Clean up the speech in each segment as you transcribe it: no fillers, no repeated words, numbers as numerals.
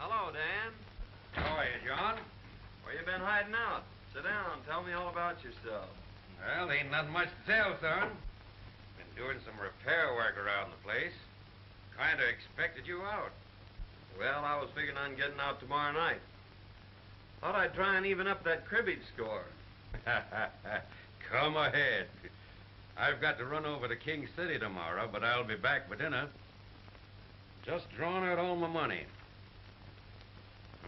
Hello, Dan. How are you, John? Where you been hiding out? Sit down. Tell me all about yourself. Well, ain't nothing much to tell, son. Been doing some repair work around the place. Kind of expected you out. Well, I was figuring on getting out tomorrow night. Thought I'd try and even up that cribbage score. Come ahead. I've got to run over to King City tomorrow, but I'll be back for dinner. Just drawn out all my money.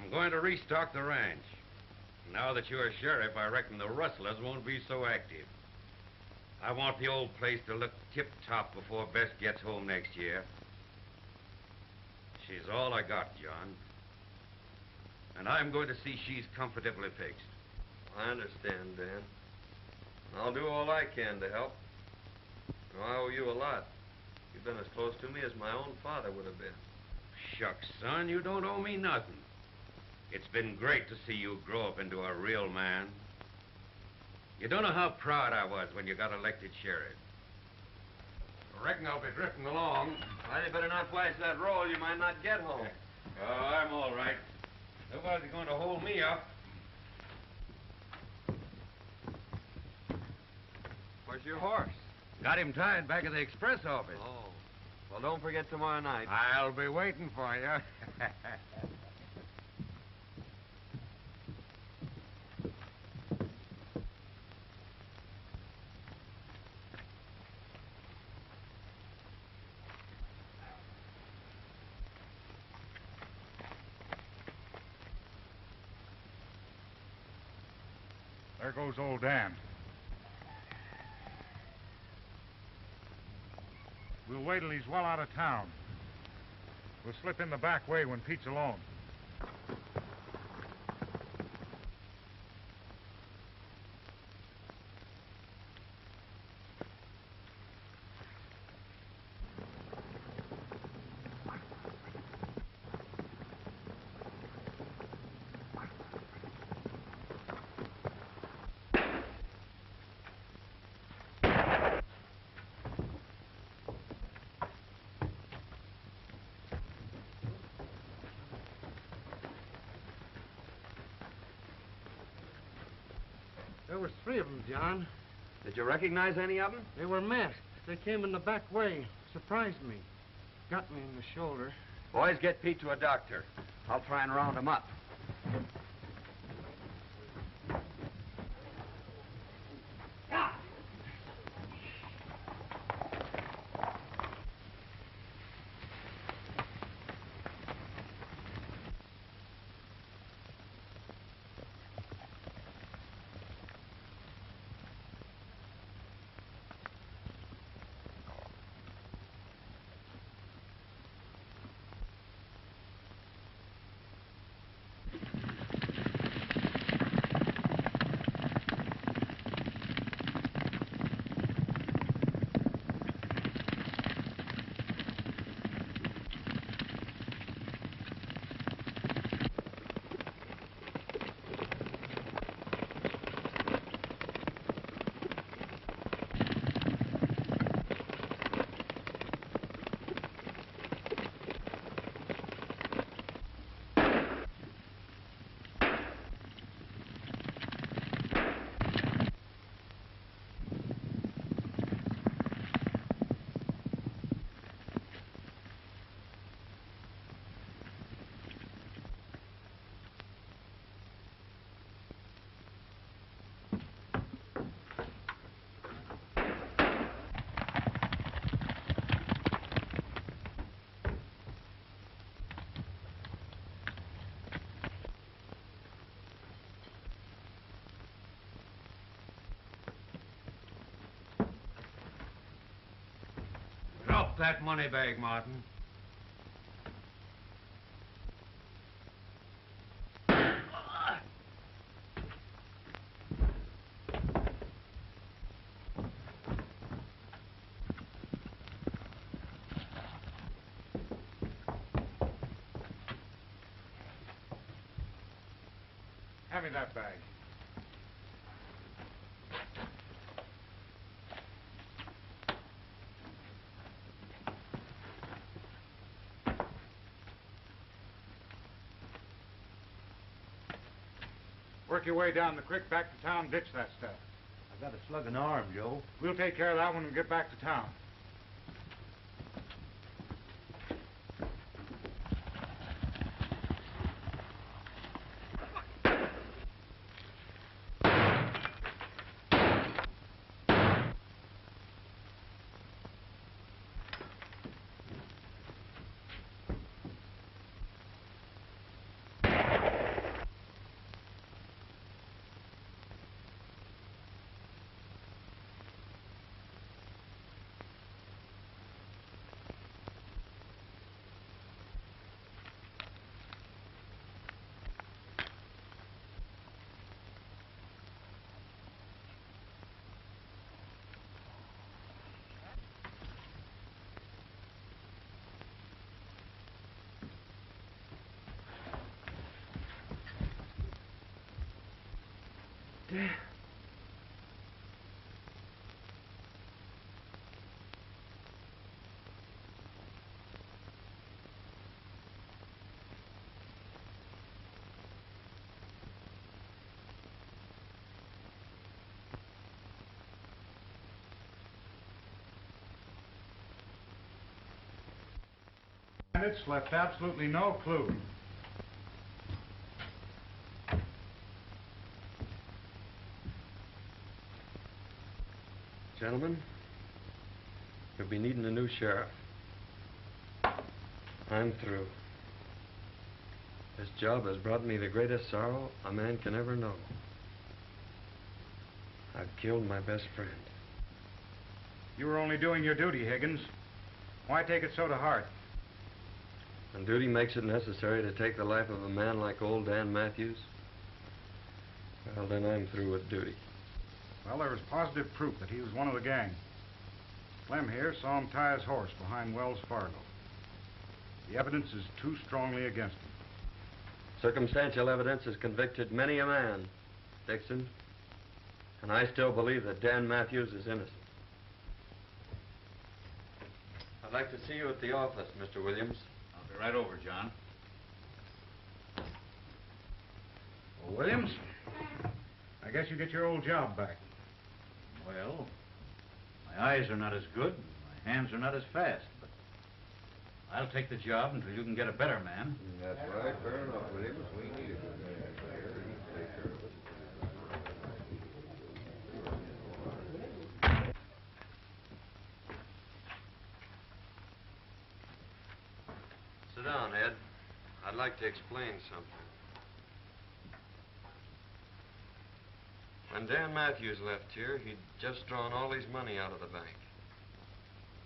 I'm going to restock the ranch. Now that you're sheriff, I reckon the rustlers won't be so active. I want the old place to look tip-top before Bess gets home next year. She's all I got, John. And I'm going to see she's comfortably fixed. I understand, Dan. I'll do all I can to help. I owe you a lot. You've been as close to me as my own father would have been. Shucks, son, you don't owe me nothing. It's been great to see you grow up into a real man. You don't know how proud I was when you got elected sheriff. I reckon I'll be drifting along. Well, you better not flash that roll. You might not get home. Oh, I'm all right. Nobody's going to hold me up. Where's your horse? Got him tied back at the express office. Oh. Well, don't forget tomorrow night. I'll be waiting for you. There goes old Dan. We'll wait till he's well out of town. We'll slip in the back way when Pete's alone. There was 3 of them, John. Did you recognize any of them? They were masked. They came in the back way. Surprised me. Got me in the shoulder. Boys, get Pete to a doctor. I'll try and round him up. Drop that money bag, Martin. Hand me that bag. Work your way down the creek, back to town, ditch that stuff. I got a slugging arm, Joe. We'll take care of that when we get back to town. And it's left absolutely no clue. Gentlemen, you'll be needing a new sheriff. I'm through. This job has brought me the greatest sorrow a man can ever know. I've killed my best friend. You were only doing your duty, Higgins. Why take it so to heart? And duty makes it necessary to take the life of a man like old Dan Matthews? Well, then I'm through with duty. Well, there was positive proof that he was one of the gang. Clem here saw him tie his horse behind Wells Fargo. The evidence is too strongly against him. Circumstantial evidence has convicted many a man, Dixon. And I still believe that Dan Matthews is innocent. I'd like to see you at the office, Mr. Williams. I'll be right over, John. Well, Williams? I guess you get your old job back. Well, my eyes are not as good, and my hands are not as fast, but I'll take the job until you can get a better man. That's right. Fair enough, Williams. We need a good man there. He can take care of it. Sit down, Ed. I'd like to explain something. When Dan Matthews left here, he'd just drawn all his money out of the bank.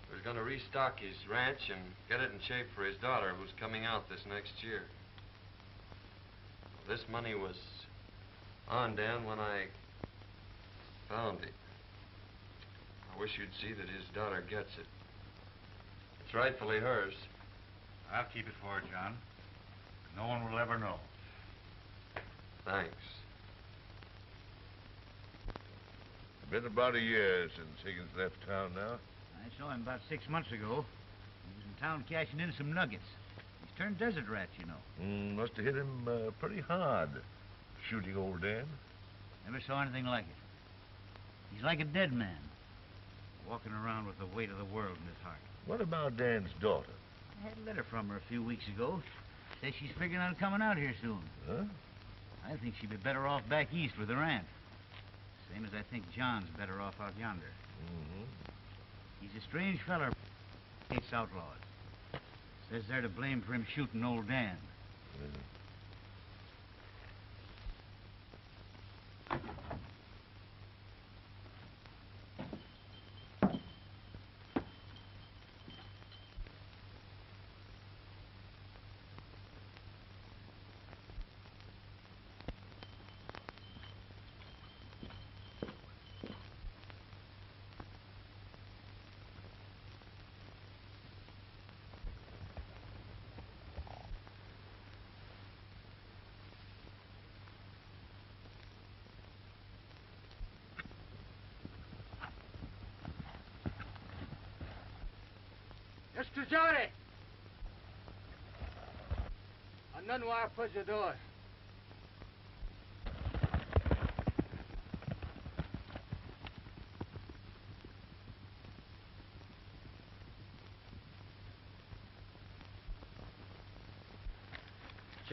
He was going to restock his ranch and get it in shape for his daughter, who's coming out this next year. This money was on Dan when I found it. I wish you'd see that his daughter gets it. It's rightfully hers. I'll keep it for her, John. No one will ever know. Thanks. Been about a year since Higgins left town now. I saw him about 6 months ago. He was in town cashing in some nuggets. He's turned desert rat, you know. Must have hit him pretty hard, shooting old Dan. Never saw anything like it. He's like a dead man, walking around with the weight of the world in his heart. What about Dan's daughter? I had a letter from her a few weeks ago. Says she's figuring on coming out here soon. Huh? I think she'd be better off back east with her aunt. Same as I think John's better off out yonder. Mm-hmm. He's a strange feller. Hates outlaws. Says they're to blame for him shooting old Dan. Mr. Johnny! A none wire push the door.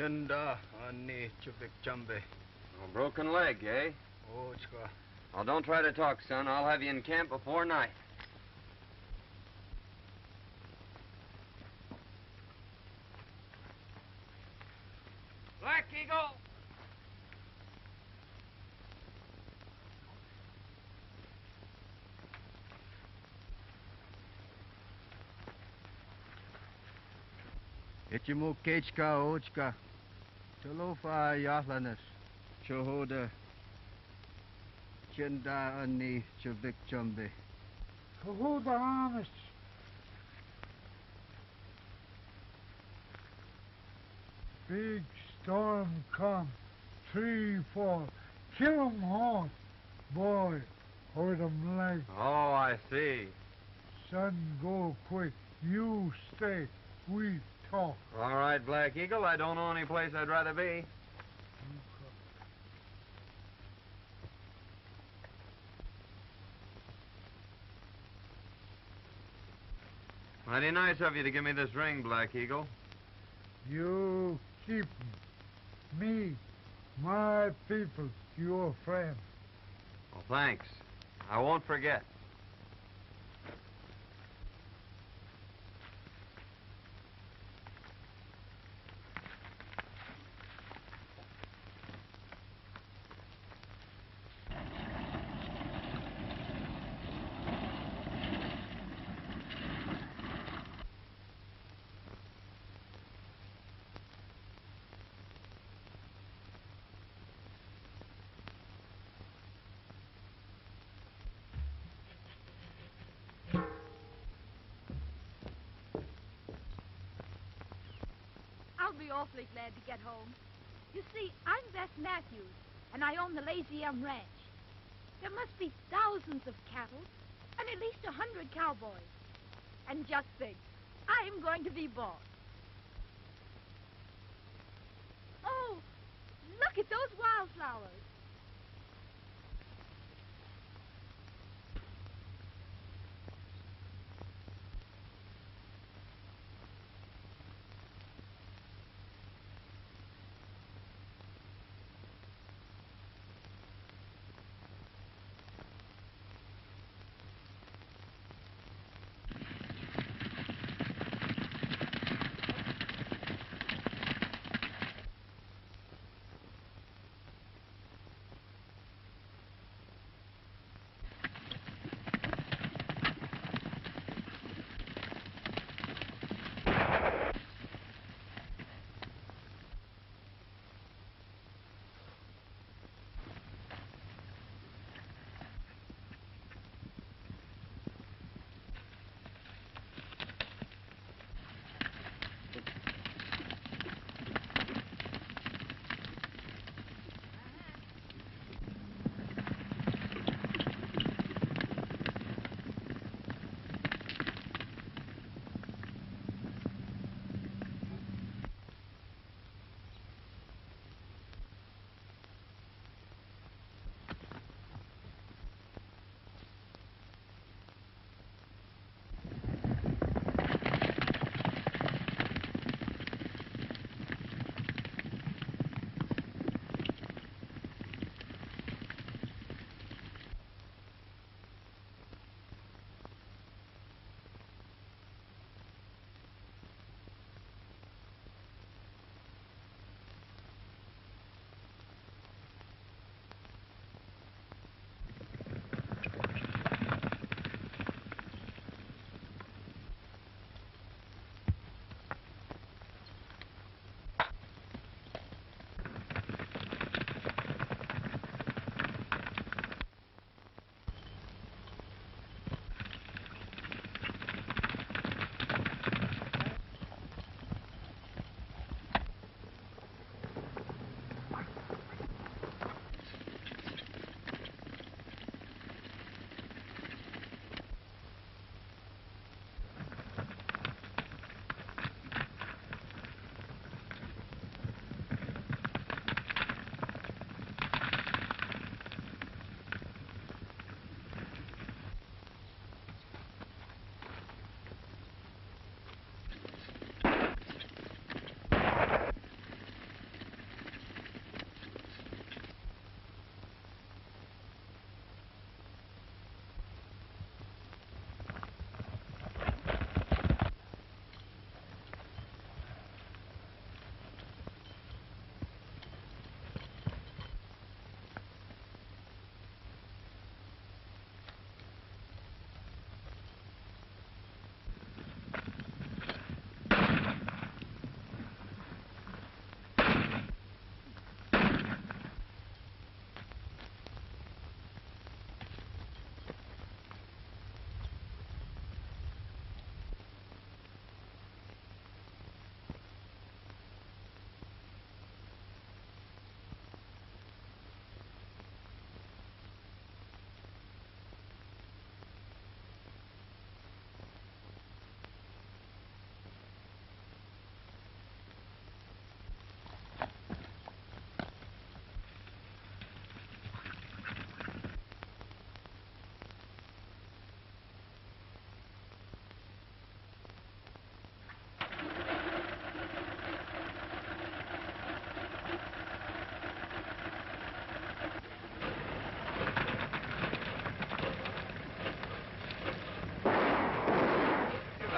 Chenda ani chubik chambe. A broken leg, eh? Ochka. Well, don't try to talk, son. I'll have you in camp before night. Black Eagle! Ichimu kechka ochka. Tolofa yahlanes. Chohoda. Chenda ani chubik chambe. Chohoda honest. Big storm come. 3, 4. Kill 'em all. Boy, hurt 'em leg. Oh, I see. Son, go quick. You stay. We talk. All right, Black Eagle. I don't know any place I'd rather be. Mighty nice of you to give me this ring, Black Eagle. You keep me, my people, your friend. Well, thanks. I won't forget. I'll be awfully glad to get home. You see, I'm Beth Matthews, and I own the Lazy M Ranch. There must be thousands of cattle, and at least 100 cowboys. And just think, I'm going to be boss. Oh, look at those wildflowers.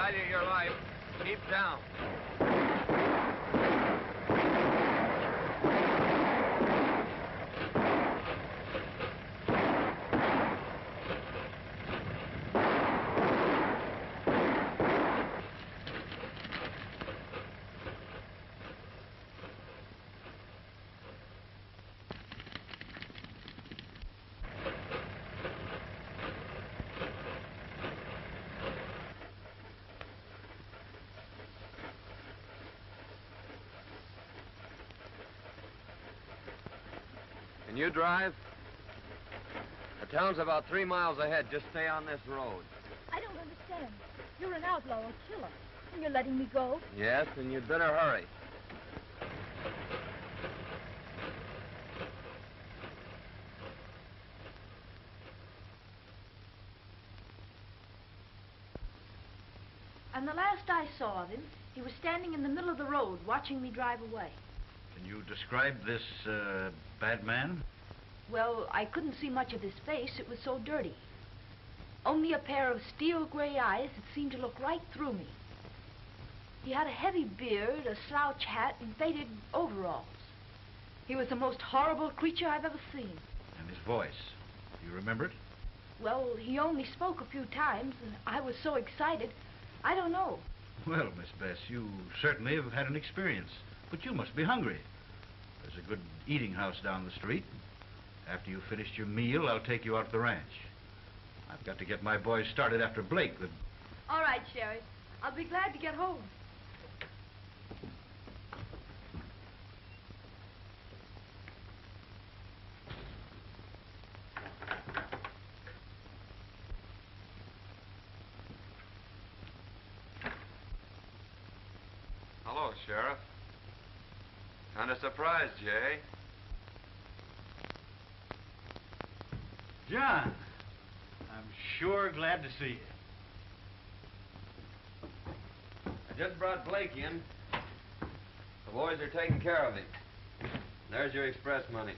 value your life. Keep down. Can you drive? The town's about 3 miles ahead. Just stay on this road. I don't understand. You're an outlaw or killer, and you're letting me go? Yes, and you'd better hurry. And the last I saw of him, he was standing in the middle of the road, watching me drive away. Can you describe this, bad man? Well, I couldn't see much of his face. It was so dirty. Only a pair of steel gray eyes that seemed to look right through me. He had a heavy beard, a slouch hat, and faded overalls. He was the most horrible creature I've ever seen. And his voice. Do you remember it? Well, he only spoke a few times, and I was so excited, I don't know. Well, Miss Bess, you certainly have had an experience. But you must be hungry. There's a good eating house down the street. After you've finished your meal, I'll take you out to the ranch. I've got to get my boys started after Blake. All right, Sheriff. I'll be glad to get home. Hello, Sheriff. Kind of surprised, Jay. John, I'm sure glad to see you. I just brought Blake in. The boys are taking care of him. There's your express money.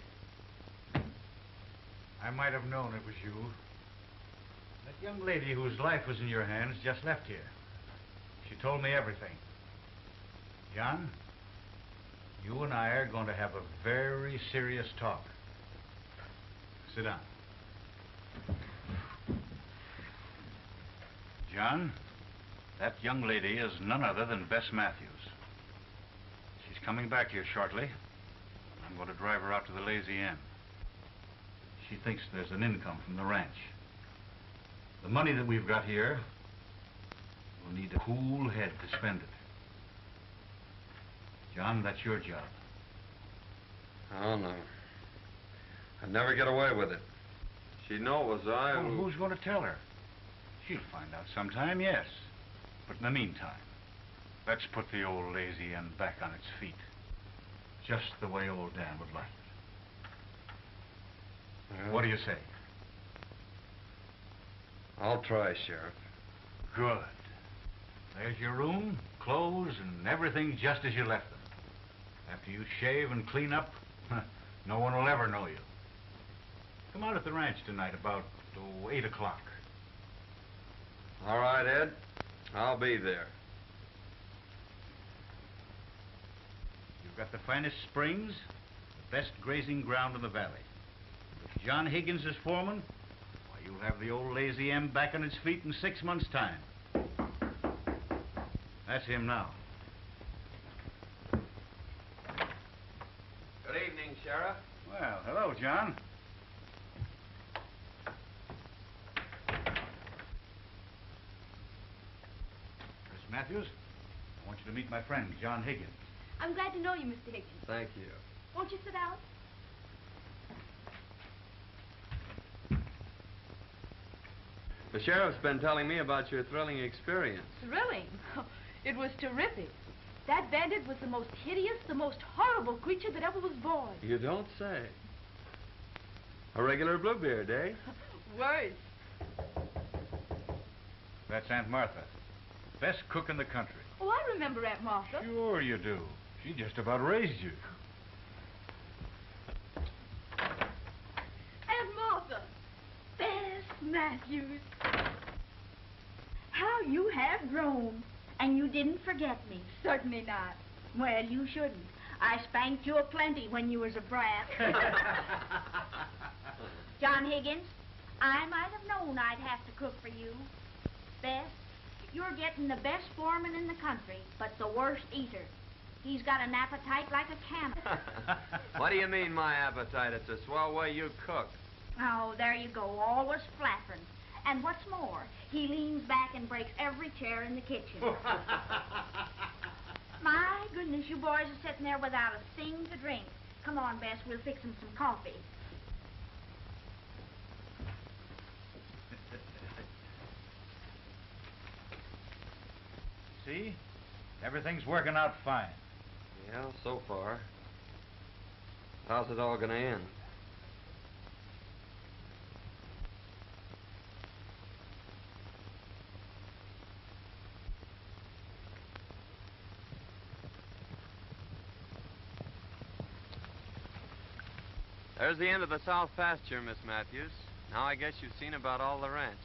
I might have known it was you. That young lady whose life was in your hands just left here. She told me everything. John, you and I are going to have a very serious talk. Sit down. John, that young lady is none other than Bess Matthews. She's coming back here shortly. I'm going to drive her out to the Lazy Inn. She thinks there's an income from the ranch. The money that we've got here, we'll need a cool head to spend it. John, that's your job. Oh, no. I'd never get away with it. She'd know it was I Well, who... who's going to tell her? She'll find out sometime, yes. But in the meantime, let's put the old Lazy Inn back on its feet. Just the way old Dan would like it. Well, What do you say? I'll try, Sheriff. Good. There's your room, clothes, and everything just as you left them. After you shave and clean up, no one will ever know you. Come out at the ranch tonight about 8 o'clock. All right, Ed. I'll be there. You've got the finest springs, the best grazing ground in the valley. With John Higgins as foreman, why, you'll have the old Lazy M back on its feet in 6 months' time. That's him now. Good evening, Sheriff. Well, hello, John. Miss Matthews, I want you to meet my friend, John Higgins. I'm glad to know you, Mr. Higgins. Thank you. Won't you sit down? The sheriff's been telling me about your thrilling experience. Thrilling. It was terrific. That bandit was the most hideous, the most horrible creature that ever was born. You don't say. A regular Bluebeard, eh? Worse. That's Aunt Martha. Best cook in the country. Oh, I remember Aunt Martha. Sure you do. She just about raised you. Aunt Martha. Bess Matthews. How you have grown. And you didn't forget me. Certainly not. Well, you shouldn't. I spanked you aplenty when you was a brat. John Higgins, I might have known I'd have to cook for you. Bess, you're getting the best foreman in the country, but the worst eater. He's got an appetite like a camel. What do you mean, my appetite? It's a swell way you cook. Oh, there you go, always flattering. And what's more, he leans back and breaks every chair in the kitchen. My goodness, you boys are sitting there without a thing to drink. Come on, Bess, we'll fix him some coffee. See? Everything's working out fine. Yeah, so far. How's it all gonna end? There's the end of the south pasture, Miss Matthews. Now I guess you've seen about all the ranch.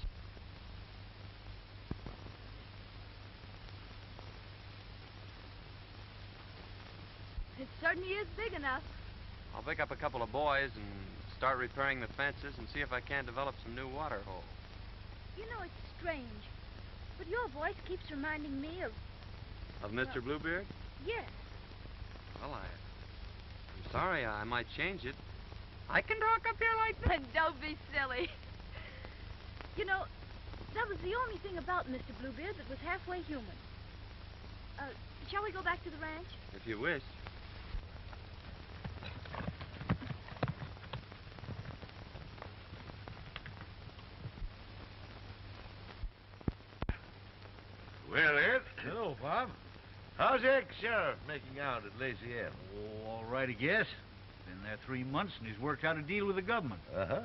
It certainly is big enough. I'll pick up a couple of boys and start repairing the fences and see if I can't develop some new water holes. You know, it's strange, but your voice keeps reminding me of... Of Mr. Bluebeard? Yes. Well, I'm sorry. I might change it. I can talk up here like that. Don't be silly. You know, that was the only thing about Mr. Bluebeard that was halfway human. Shall we go back to the ranch? If you wish. Well, Ed. Hello, Bob. How's the ex-sheriff making out at Lazy M? Oh, all right, I guess. Been there 3 months, and he's worked out a deal with the government. Uh-huh.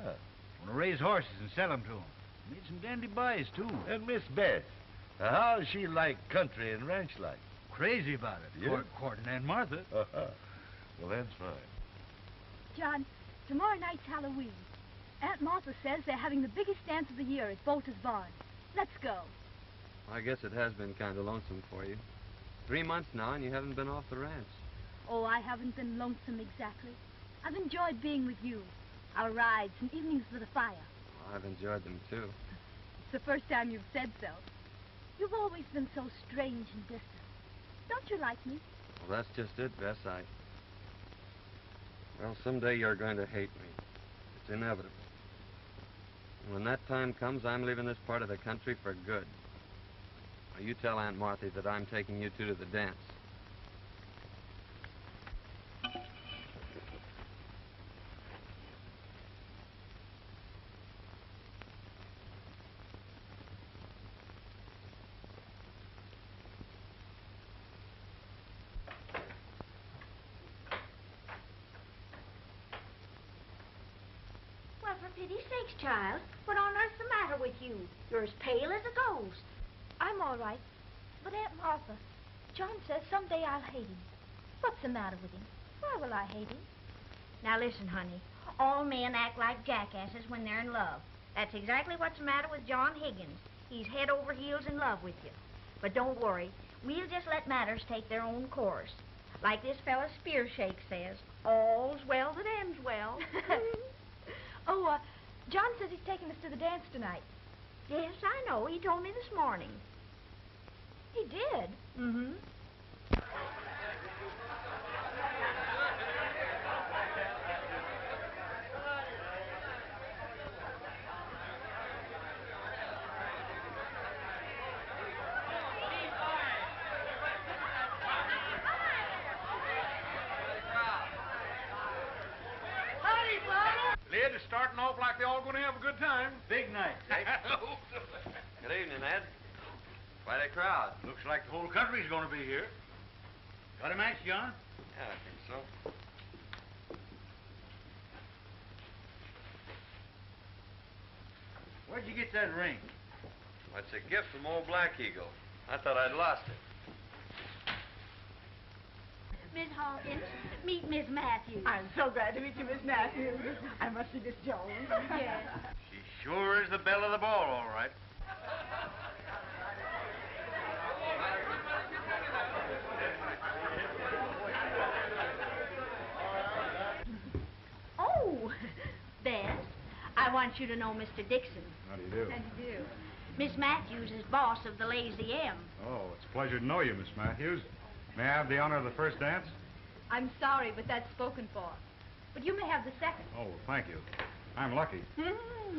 Want to raise horses and sell them to him. Made some dandy buys, too. And Miss Beth, how's she like country and ranch life? Crazy about it. Yeah? Courting Aunt Martha. Uh-huh. Well, that's fine. John, tomorrow night's Halloween. Aunt Martha says they're having the biggest dance of the year at Bolter's Barn. Let's go. I guess it has been kind of lonesome for you. 3 months now, and you haven't been off the ranch. Oh, I haven't been lonesome exactly. I've enjoyed being with you. Our rides and evenings with the fire. I've enjoyed them, too. It's the first time you've said so. You've always been so strange and distant. Don't you like me? Well, that's just it, Bess. Well, someday you're going to hate me. It's inevitable. And when that time comes, I'm leaving this part of the country for good. Now, you tell Aunt Martha that I'm taking you two to the dance. Well, for pity's sakes, child, what on earth's the matter with you? You're as pale as a ghost. I'm all right. But Aunt Martha, John says someday I'll hate him. What's the matter with him? Why will I hate him? Now listen, honey. All men act like jackasses when they're in love. That's exactly what's the matter with John Higgins. He's head over heels in love with you. But don't worry. We'll just let matters take their own course. Like this fella Spearshake says, all's well that ends well. Oh, John says he's taking us to the dance tonight. Yes, I know. He told me this morning. He did? Mm-hmm. Lid is starting off like they're all going to have a good time. Big night. Good evening, Ed. Quite a crowd. Looks like the whole country's going to be here. Got a match, John? Yeah, I think so. Where'd you get that ring? It's a gift from old Black Eagle. I thought I'd lost it. Miss Hawkins, meet Miss Matthews. I'm so glad to meet you, Miss Matthews. I must be Miss Jones. Yes. She sure is the belle of the ball, all right. want you to know Mr. Dixon. How do you do? How do you do? Miss Matthews is boss of the Lazy M. Oh, it's a pleasure to know you, Miss Matthews. May I have the honor of the first dance? I'm sorry, but that's spoken for. But you may have the second. Oh, well, thank you. I'm lucky.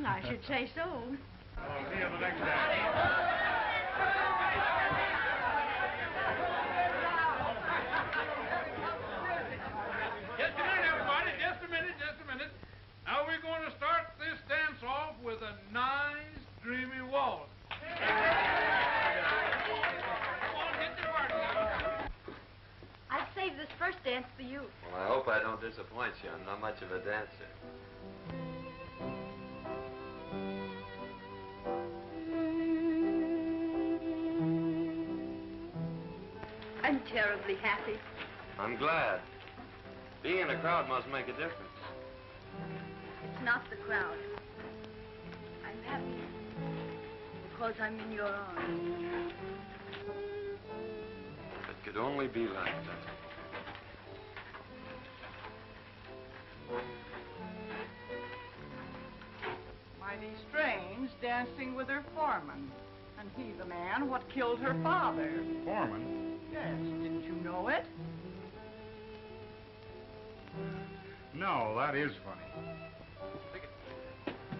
I should say so. I'll see you at the next dance. Just a minute, everybody. Just a minute. Now we're going to start this dance off with a nice, dreamy waltz. Come on, hit the party now. I've saved this first dance for you. Well, I hope I don't disappoint you. I'm not much of a dancer. I'm terribly happy. I'm glad. Being in a crowd must make a difference. It's not the crowd. I'm happy because I'm in your arms. It could only be like that. Mighty strange, dancing with her foreman. And he the man what killed her father. Foreman? Yes, didn't you know it? No, that is funny.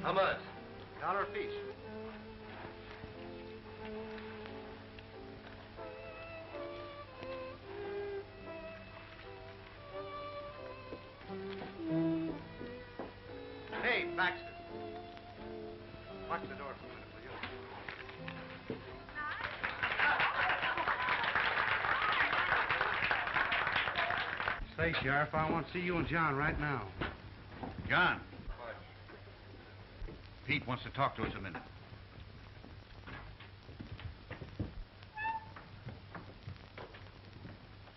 How much? $1 apiece. Hey, Baxter. Watch the door for a minute, will you? Say, Sheriff, I want to see you and John right now. John. Pete wants to talk to us a minute.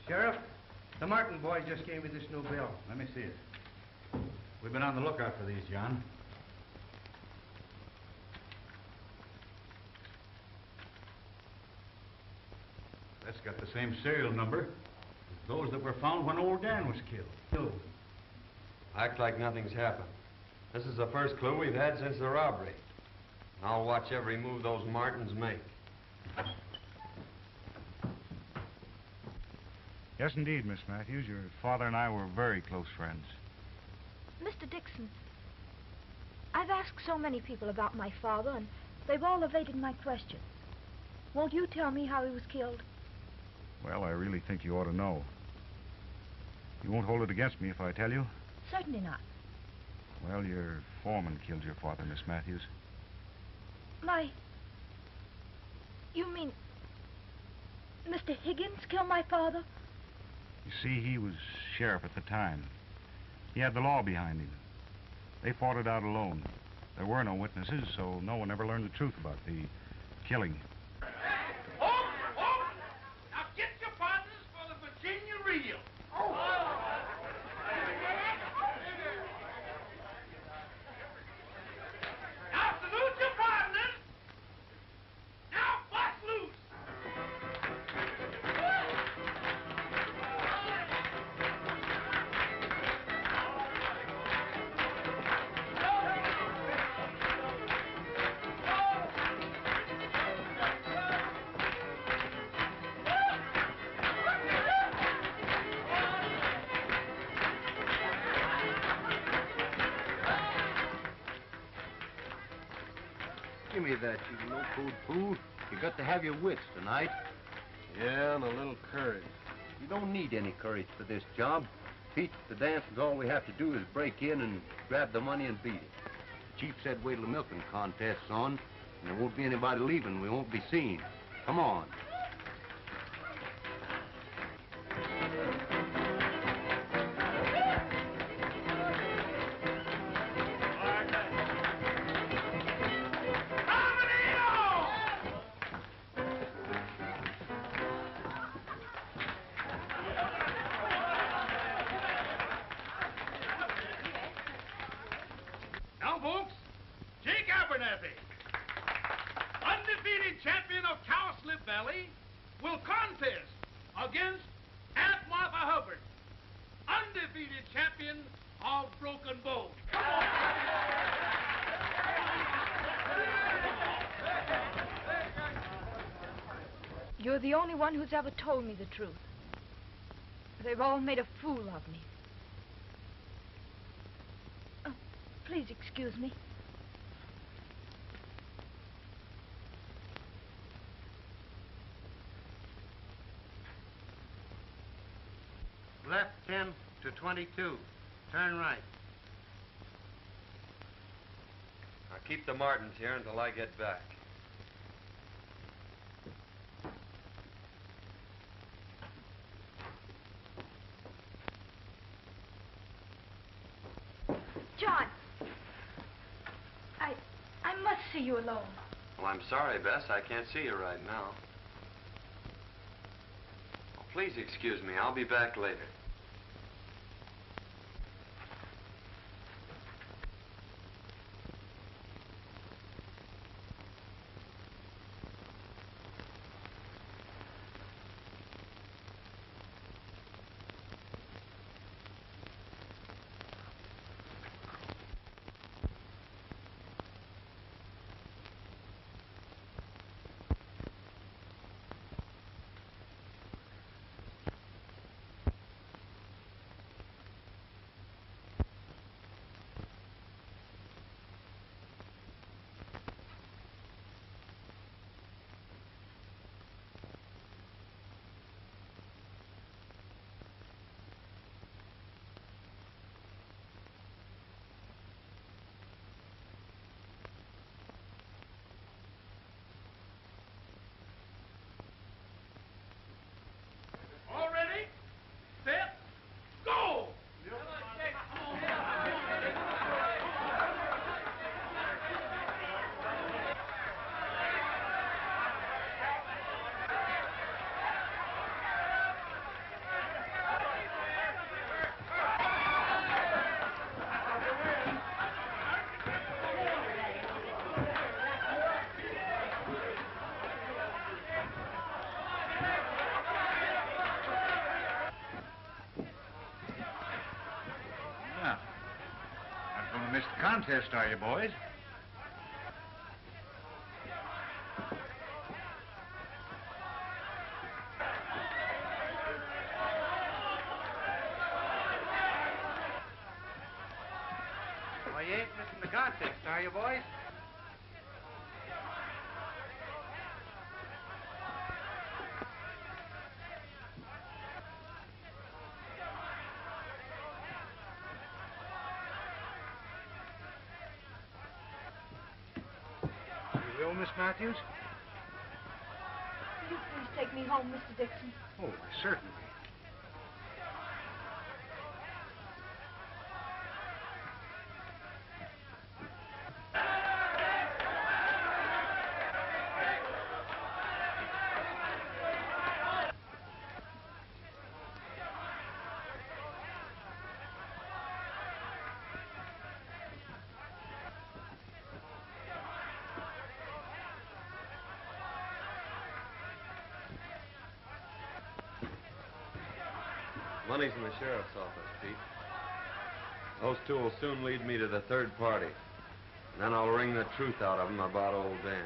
Sheriff, the Martin boy just gave me this new bill. Let me see it. We've been on the lookout for these, John. That's got the same serial number as those that were found when old Dan was killed. Act like nothing's happened. This is the first clue we've had since the robbery. I'll watch every move those Martins make. Yes, indeed, Miss Matthews. Your father and I were very close friends. Mr. Dixon, I've asked so many people about my father, and they've all evaded my question. Won't you tell me how he was killed? Well, I really think you ought to know. You won't hold it against me if I tell you? Certainly not. Well, your foreman killed your father, Miss Matthews. You mean Mr. Higgins killed my father? You see, he was sheriff at the time. He had the law behind him. They fought it out alone. There were no witnesses, so no one ever learned the truth about the killing. Now get your partners for the Virginia reel. Now salute your partners. Now bust loose. Give me that, you no-code fool. You got to have your wits tonight. Yeah, and a little courage. You don't need any courage for this job. Pete, the dance is all we have to do is break in and grab the money and beat it. The chief said wait till the milking contest's on, and there won't be anybody leaving. We won't be seen. Come on. Now, folks, Jake Abernathy, undefeated champion of Cowslip Valley, will contest against Aunt Martha Hubbard, undefeated champion of Broken Bow. Come on. You're the only one who's ever told me the truth. They've all made a fool of me. Oh, please excuse me. Left 10 to 22. Turn right. I'll keep the Martins here until I get back. John! I must see you alone. Well, I'm sorry, Bess. I can't see you right now. Oh, please excuse me. I'll be back later. All ready? Set. Go! Yeah. Not going to miss the contest, are you, boys? Well, you ain't missing the contest, are you, boys? You will, Miss Matthews? Will you please take me home, Mr. Dixon? Oh, certainly. Money's in the sheriff's office, Pete. Those two will soon lead me to the third party. And then I'll wring the truth out of them about old Dan.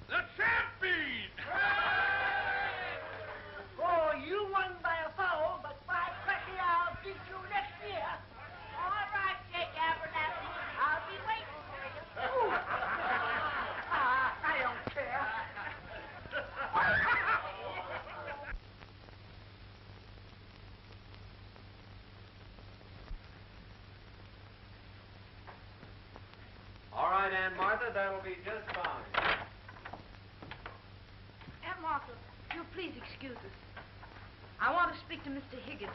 The champion! Oh, you won by a foul, but by cracky, I'll beat you next year. All right, Jake Abernathy. I'll be waiting for you. I don't care. All right, Aunt Martha, that'll be just fine. Aunt Martha, you'll please excuse us. I want to speak to Mr. Higgins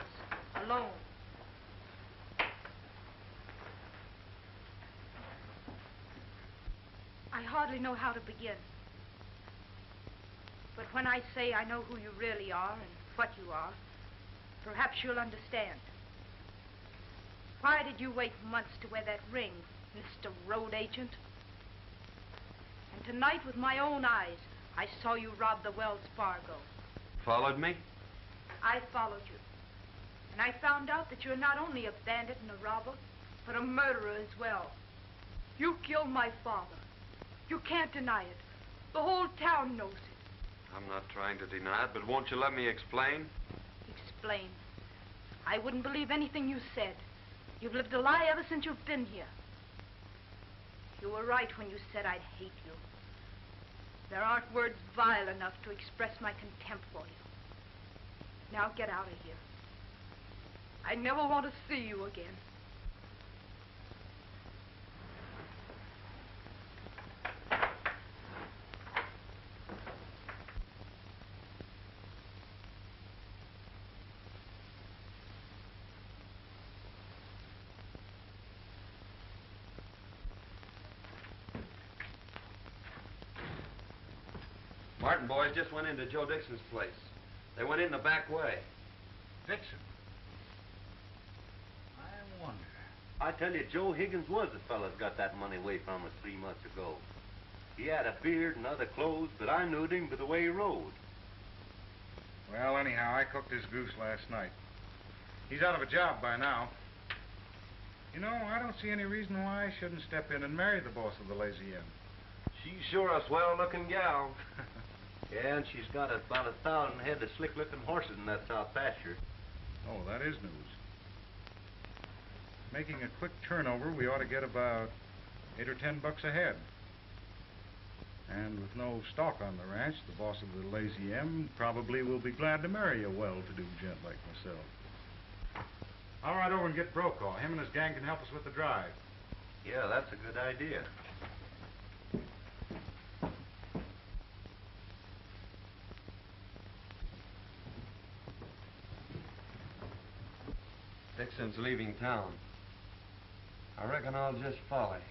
alone. I hardly know how to begin. But when I say I know who you really are and what you are, Perhaps you'll understand. Why did you wait months to wear that ring, Mr. Road Agent? And tonight, with my own eyes, I saw you rob the Wells Fargo. Followed me? I followed you. And I found out that you're not only a bandit and a robber, but a murderer as well. You killed my father. You can't deny it. The whole town knows it. I'm not trying to deny it, but won't you let me explain? Explain. I wouldn't believe anything you said. You've lived a lie ever since you've been here. You were right when you said I'd hate you. There aren't words vile enough to express my contempt for you. Now get out of here. I never want to see you again. Martin boys just went into Joe Dixon's place. They went in the back way. Dixon? I wonder. I tell you, Joe Higgins was the fellow that got that money away from us 3 months ago. He had a beard and other clothes, but I knew him by the way he rode. Well, anyhow, I cooked his goose last night. He's out of a job by now. You know, I don't see any reason why I shouldn't step in and marry the boss of the Lazy M. She's sure a swell-looking gal. Yeah, and she's got about 1,000 head of slick-looking horses in that south pasture. Oh, that is news. Making a quick turnover, we ought to get about $8 or $10 a head. And with no stock on the ranch, the boss of the Lazy M probably will be glad to marry a well-to-do gent like myself. I'll ride over and get Brokaw. Him and his gang can help us with the drive. Yeah, that's a good idea. Dixon's leaving town. I reckon I'll just follow him.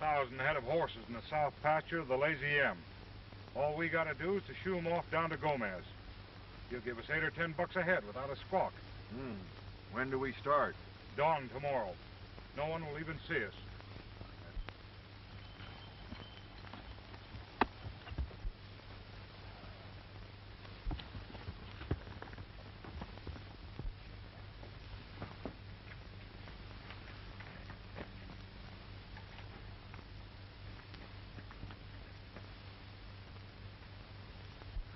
There's 1,000 head of horses in the south pasture of the Lazy M. All we gotta do is to shoo 'em off down to Gomez. He'll give us $8 or $10 a head without a squawk. When do we start? Dawn tomorrow. No one will even see us.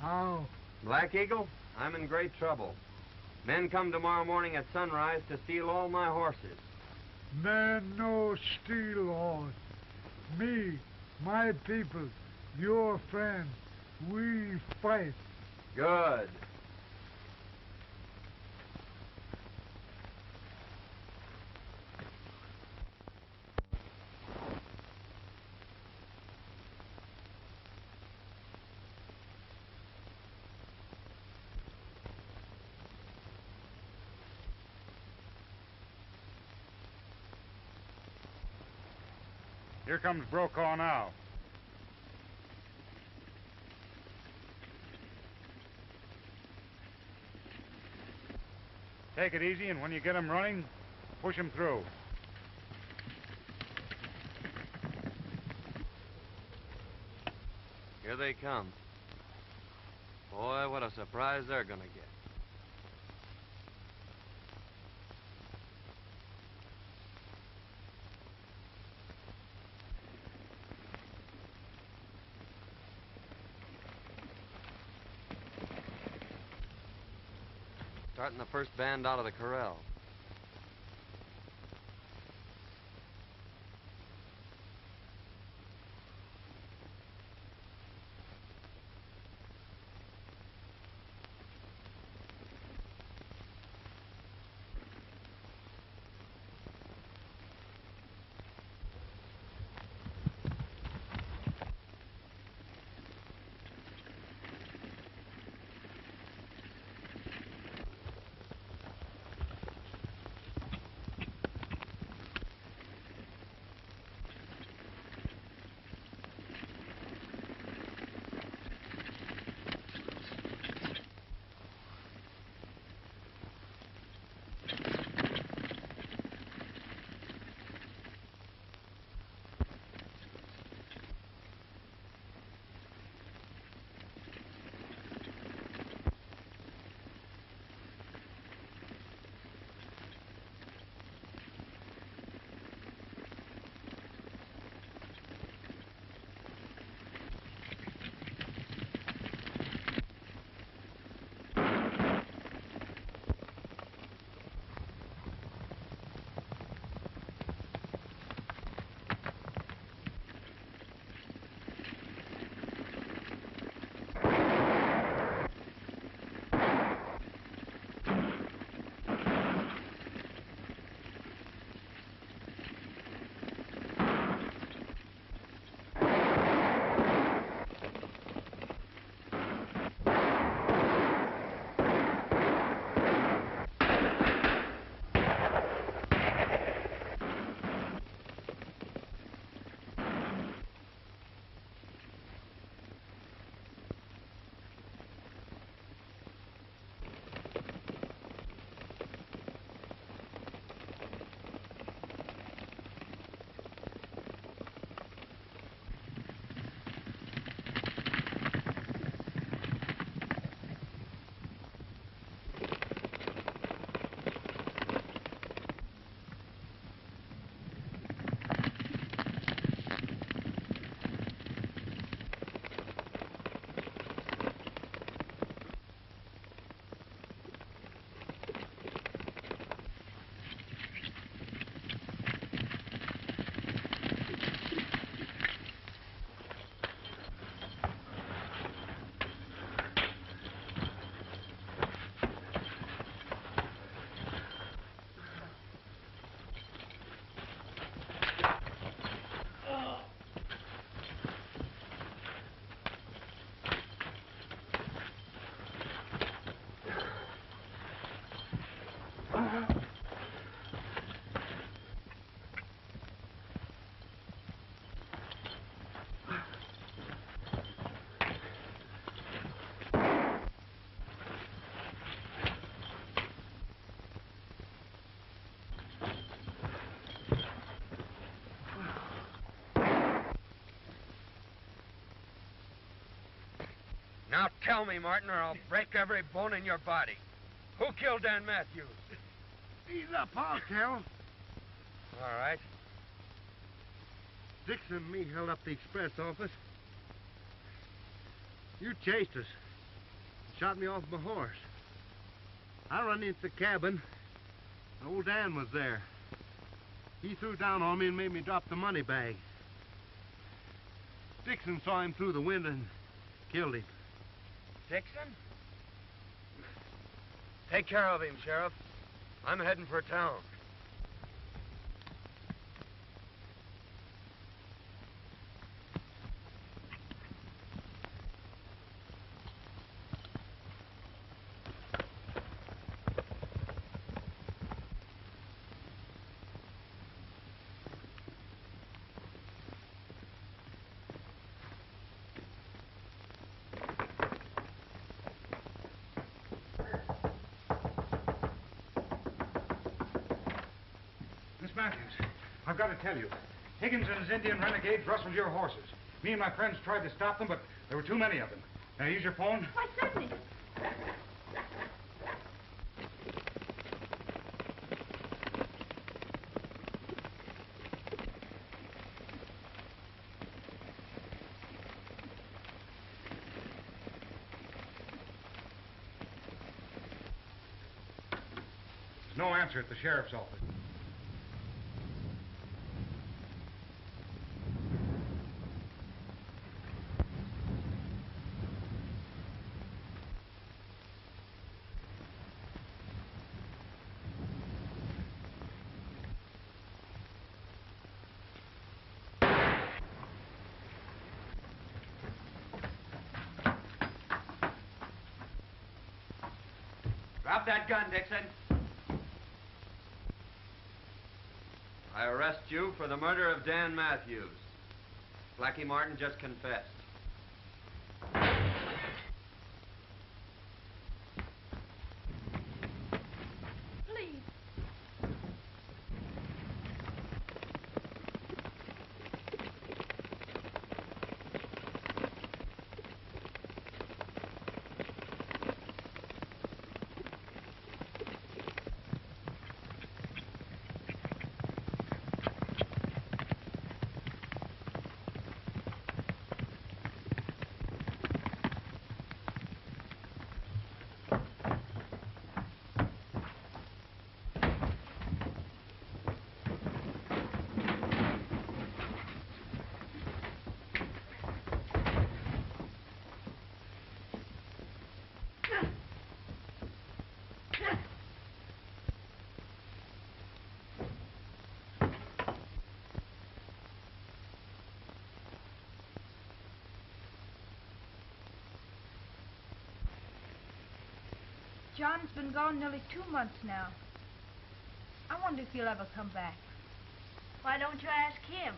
How? Black Eagle, I'm in great trouble. Men come tomorrow morning at sunrise to steal all my horses. Man no steal horse. Me, my people, your friend, we fight. Good. Here comes Brokaw now. Take it easy, and when you get him running, push him through. Here they come. Boy, what a surprise they're gonna get. Starting the first band out of the corral. Now tell me, Martin, or I'll break every bone in your body. Who killed Dan Matthews? Ease up, I'll tell. All right. Dixon and me held up the express office. You chased us. Shot me off my horse. I run into the cabin. And old Dan was there. He threw down on me and made me drop the money bag. Dixon saw him through the window and killed him. Dixon? Take care of him, Sheriff. I'm heading for town. Miss Matthews, I've got to tell you. Higgins and his Indian renegades rustled your horses. Me and my friends tried to stop them, but there were too many of them. Now, use your phone. Why, certainly. There's no answer at the sheriff's office. Drop that gun, Dixon. I arrest you for the murder of Dan Matthews. Blackie Martin just confessed. Please. John's been gone nearly 2 months now. I wonder if he'll ever come back. Why don't you ask him?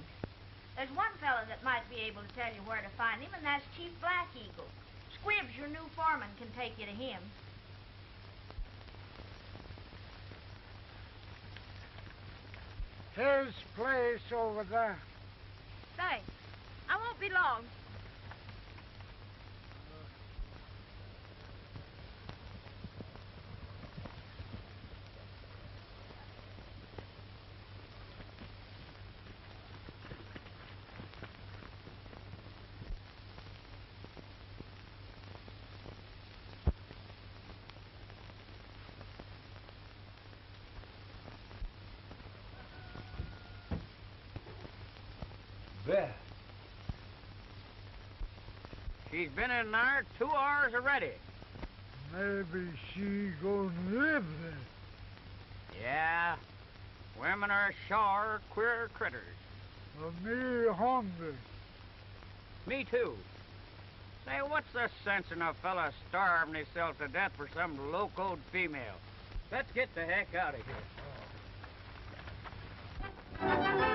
There's one fella that might be able to tell you where to find him, and that's Chief Black Eagle. Squibbs, your new foreman, can take you to him. His place over there. Thanks. I won't be long. Beth. She's been in there 2 hours already. Maybe she gonna live there. Yeah. Women are sure queer critters. Me hungry. Me too. Say, what's the sense in a fella starving himself to death for some locoed female? Let's get the heck out of here.